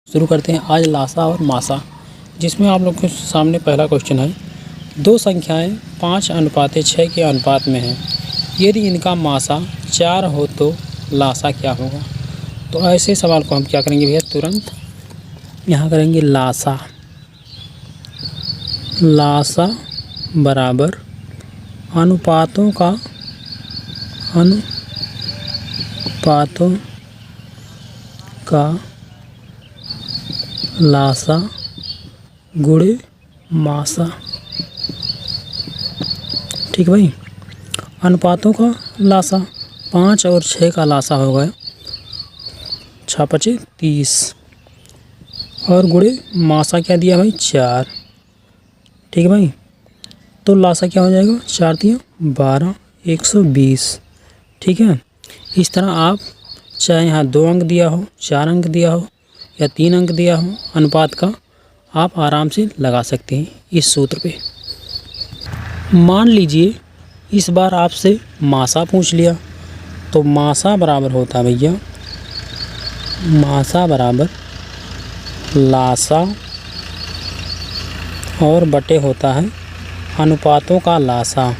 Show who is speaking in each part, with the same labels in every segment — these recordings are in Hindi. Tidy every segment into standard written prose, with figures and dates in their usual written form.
Speaker 1: शुरू करते हैं आज लासा और मासा, जिसमें आप लोग के सामने पहला क्वेश्चन है। दो संख्याएं 5:6 के अनुपात में हैं। यदि इनका मासा 4 हो तो लासा क्या होगा। तो ऐसे सवाल को हम क्या करेंगे भैया, तुरंत यहाँ करेंगे लासा। लासा बराबर अनुपातों का लासा गुणे मासा। ठीक भाई, अनुपातों का लासा 5 और 6 का लासा हो गया 6×5 30 और गुणे मासा क्या दिया भाई 4। ठीक है भाई, तो लासा क्या हो जाएगा 4 × 12 120। ठीक है, इस तरह आप चाहे यहाँ 2 अंक दिया हो, 4 अंक दिया हो या 3 अंक दिया हो अनुपात का, आप आराम से लगा सकते हैं इस सूत्र पे। मान लीजिए इस बार आपसे मासा पूछ लिया, तो मासा बराबर होता है भैया, मासा बराबर लासा और बटे होता है अनुपातों का लासा।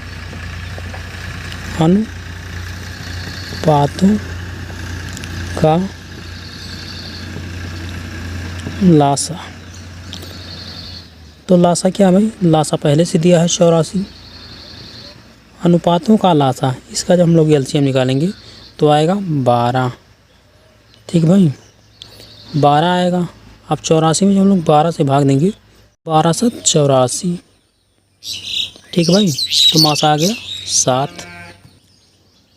Speaker 1: अनुपातों का लासा, तो लासा क्या भाई, लासा पहले से दिया है 84। अनुपातों का लासा, इसका जब हम लोग एलसीएम निकालेंगे तो आएगा 12। ठीक भाई, 12 आएगा। अब 84 में जब हम लोग 12 से भाग देंगे, 12 × 7 = 84। ठीक भाई, तो मासा आ गया 7।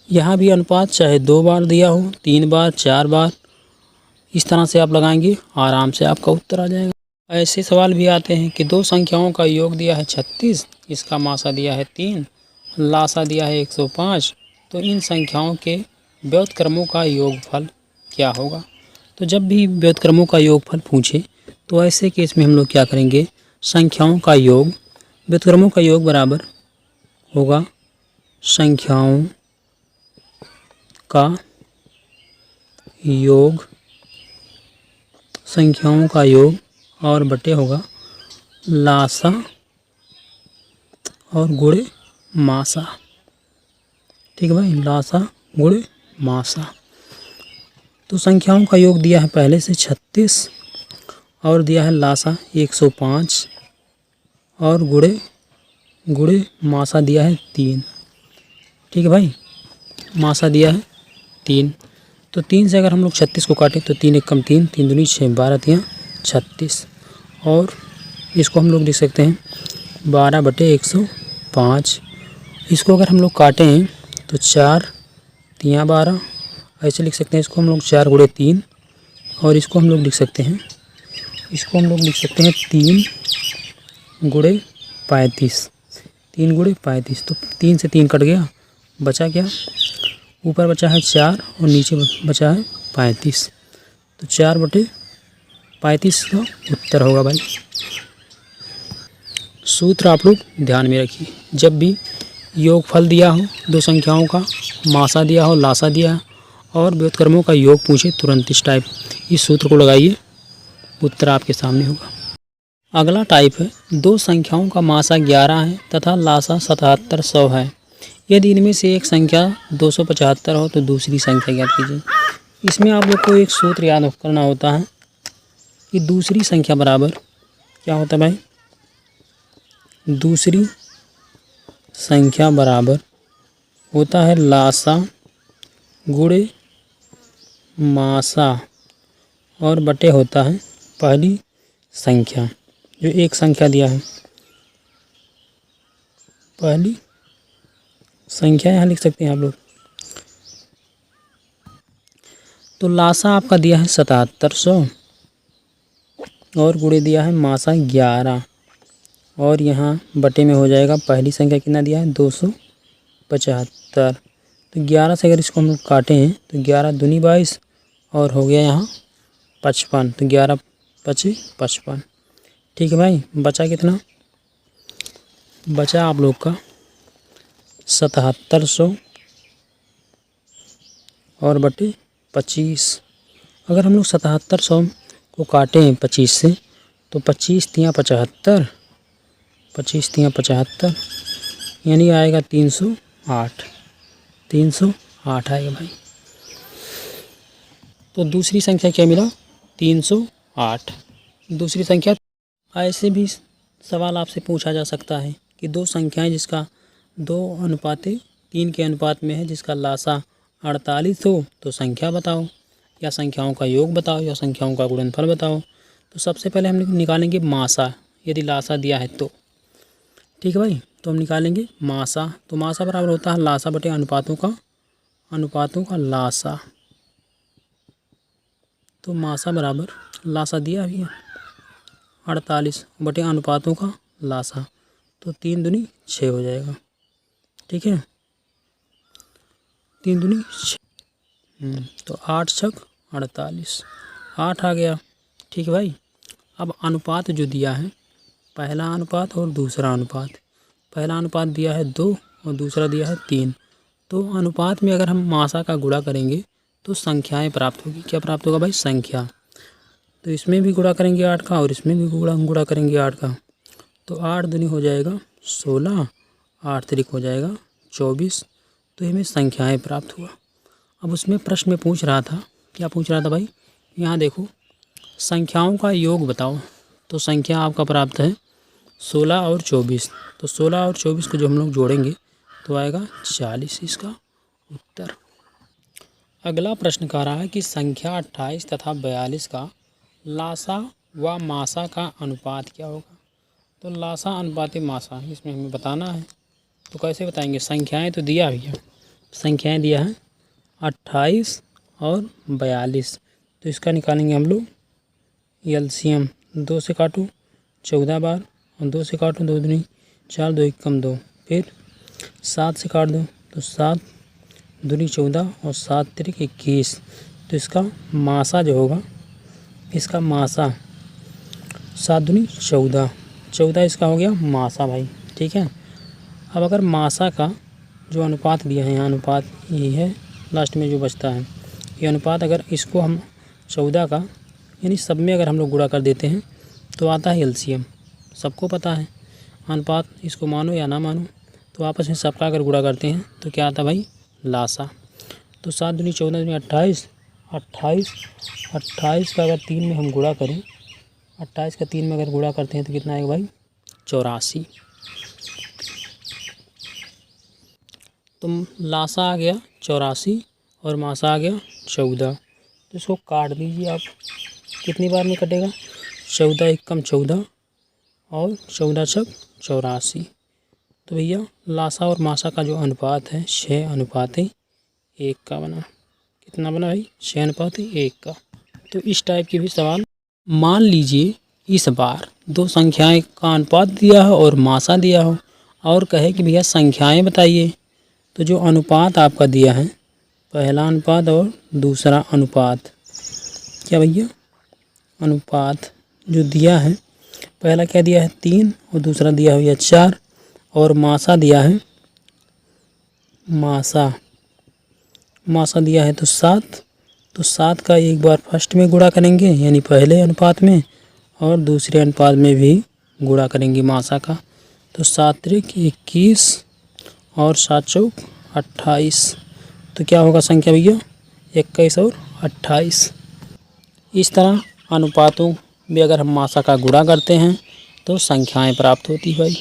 Speaker 1: यहाँ भी अनुपात चाहे 2 बार दिया हो, 3 बार, 4 बार, इस तरह से आप लगाएंगे, आराम से आपका उत्तर आ जाएगा। ऐसे सवाल भी आते हैं कि दो संख्याओं का योग दिया है 36, इसका मासा दिया है 3, लासा दिया है 105, तो इन संख्याओं के व्युत्क्रमों का योगफल क्या होगा। तो जब भी व्युत्क्रमों का योगफल पूछे तो ऐसे केस में हम लोग क्या करेंगे, संख्याओं का योग, व्युत्क्रमों का योग बराबर होगा संख्याओं का योग, संख्याओं का योग और बटे होगा लासा और गुणे मासा। ठीक है भाई, लासा गुणे मासा। तो संख्याओं का योग दिया है पहले से 36 और दिया है लासा 105 और गुणे मासा दिया है 3। ठीक है भाई, मासा दिया है 3, तो 3 से अगर हम लोग 36 को काटें तो 3 × 1 = 3, 3 दूनी 6, 12 × 3 = 36 और इसको हम लोग लिख सकते हैं 12/105। इसको अगर हम लोग काटें तो 4 × 3 = 12, ऐसे लिख सकते हैं। इसको हम लोग 4 × 3 और इसको हम लोग लिख सकते हैं 3 × 35, 3 × 35। तो 3 से 3 कट गया, बचा क्या, ऊपर बचा है 4 और नीचे बचा है 35, तो 4/35 का उत्तर होगा भाई। सूत्र आप लोग ध्यान में रखिए, जब भी योगफल दिया हो दो संख्याओं का, मासा दिया हो, लासा दिया और व्युत्क्रमों का योग पूछे, तुरंत इस सूत्र को लगाइए, उत्तर आपके सामने होगा। अगला टाइप है, दो संख्याओं का मासा 11 है तथा लासा 7700 है। यदि इनमें से एक संख्या 275 हो तो दूसरी संख्या ज्ञात कीजिए। इसमें आप लोग को एक सूत्र याद करना होता है कि दूसरी संख्या बराबर क्या होता है भाई, दूसरी संख्या बराबर होता है लासा गुणे मासा और बटे होता है पहली संख्या, जो एक संख्या दिया है, पहली संख्या यहाँ लिख सकते हैं आप लोग। तो लासा आपका दिया है 7700 और गुणे दिया है मासा 11 और यहाँ बटे में हो जाएगा पहली संख्या कितना दिया है 275। तो 11 से अगर इसको हम लोग काटे हैं तो 11 दूनी 22 और हो गया यहाँ 55, तो 11 × 5 = 55। ठीक है भाई, बचा कितना, बचा आप लोग का 7700 और बटे 25। अगर हम लोग 7700 को काटें 25 से तो 25 तियाँ 75, 25 तियाँ 75 यानी आएगा 308, 308 आएगा भाई। तो दूसरी संख्या क्या मिला? 308। दूसरी संख्या, ऐसे भी सवाल आपसे पूछा जा सकता है कि दो संख्याएं जिसका 2:3 के अनुपात में है, जिसका लासा 48 हो तो संख्या बताओ, या संख्याओं का योग बताओ, या संख्याओं का गुणनफल बताओ। तो सबसे पहले हम निकालेंगे मासा, यदि लासा दिया है तो। ठीक है भाई, तो हम निकालेंगे मासा। तो मासा बराबर होता है लासा बटे अनुपातों का लासा। तो मासा बराबर लासा दिया भी है 48 बटे अनुपातों का लासा, तो 3 दूनी 6 हो जाएगा। ठीक है, 3 दूनी 6, तो 8 छक 48, 8 आ गया। ठीक है भाई, अब अनुपात जो दिया है, पहला अनुपात और दूसरा अनुपात। पहला अनुपात दिया है 2 और दूसरा दिया है 3। तो अनुपात में अगर हम मासा का गुणा करेंगे तो संख्याएं प्राप्त होगी। क्या प्राप्त होगा भाई? संख्या। तो इसमें भी गुणा करेंगे 8 का और इसमें भी गुणा करेंगे 8 का, तो 8 दूनी हो जाएगा 16, 8 तिरिक हो जाएगा 24। तो हमें संख्याएं प्राप्त हुआ। अब उसमें प्रश्न में पूछ रहा था, क्या पूछ रहा था भाई? यहाँ देखो, संख्याओं का योग बताओ। तो संख्या आपका प्राप्त है 16 और 24। तो 16 और 24 को जो हम लोग जोड़ेंगे तो आएगा 40 इसका उत्तर। अगला प्रश्न कह रहा है कि संख्या 28 तथा 42 का लासा व मासा का अनुपात क्या होगा। तो लासा अनुपात मासा इसमें हमें बताना है। तो कैसे बताएंगे? संख्याएं तो दिया भैया, संख्याएं दिया है 28 और 42। तो इसका निकालेंगे हम लोग एलसीएम। 2 से काटो 14 बार और 2 से काटो 2 दूनी 4, 2 एकम 2, फिर 7 से काट दो तो 7 दूनी 14 और 7 तिरिक 21। तो इसका मासा जो होगा, इसका मासा 7 दूनी 14, 14 इसका हो गया मासा भाई। ठीक है, अब अगर मासा का जो अनुपात दिया है, यहाँ अनुपात ये है, लास्ट में जो बचता है ये अनुपात, अगर इसको हम 14 का यानी सब में अगर हम लोग गुणा कर देते हैं तो आता है एलसीएम। सबको पता है अनुपात, इसको मानो या ना मानो, तो आपस में सबका अगर गुणा करते हैं तो क्या आता है भाई? लासा। तो 7 दूनी 14 दूनी 28, 28 का अगर 3 में हम गुणा करें, 28 का 3 में अगर गुणा करते हैं तो कितना आएगा भाई? 84। तो लासा आ गया 84 और मासा आ गया 14। तो इसको काट दीजिए आप, कितनी बार में कटेगा? 14 एकम 14 और 14 छक 84। तो भैया लासा और मासा का जो अनुपात है 6:1 का बना। कितना बना भाई? 6:1 का। तो इस टाइप के भी सवाल, मान लीजिए इस बार दो संख्याएं का अनुपात दिया हो और मासा दिया हो और कहे कि भैया संख्याएं बताइए। तो जो अनुपात आपका दिया है, पहला अनुपात और दूसरा अनुपात, क्या भैया? अनुपात जो दिया है, पहला क्या दिया है 3 और दूसरा दिया हुआ 4, और मासा दिया है, मासा दिया है तो 7। तो 7 का एक बार फर्स्ट में गुणा करेंगे यानी पहले अनुपात में, और दूसरे अनुपात में भी गुणा करेंगे मासा का। तो 7 तिरिक 21 और 7 चौक 28। तो क्या होगा संख्या भैया? 21 और 28। इस तरह अनुपातों में अगर हम मासा का गुणा करते हैं तो संख्याएं प्राप्त होती है भाई।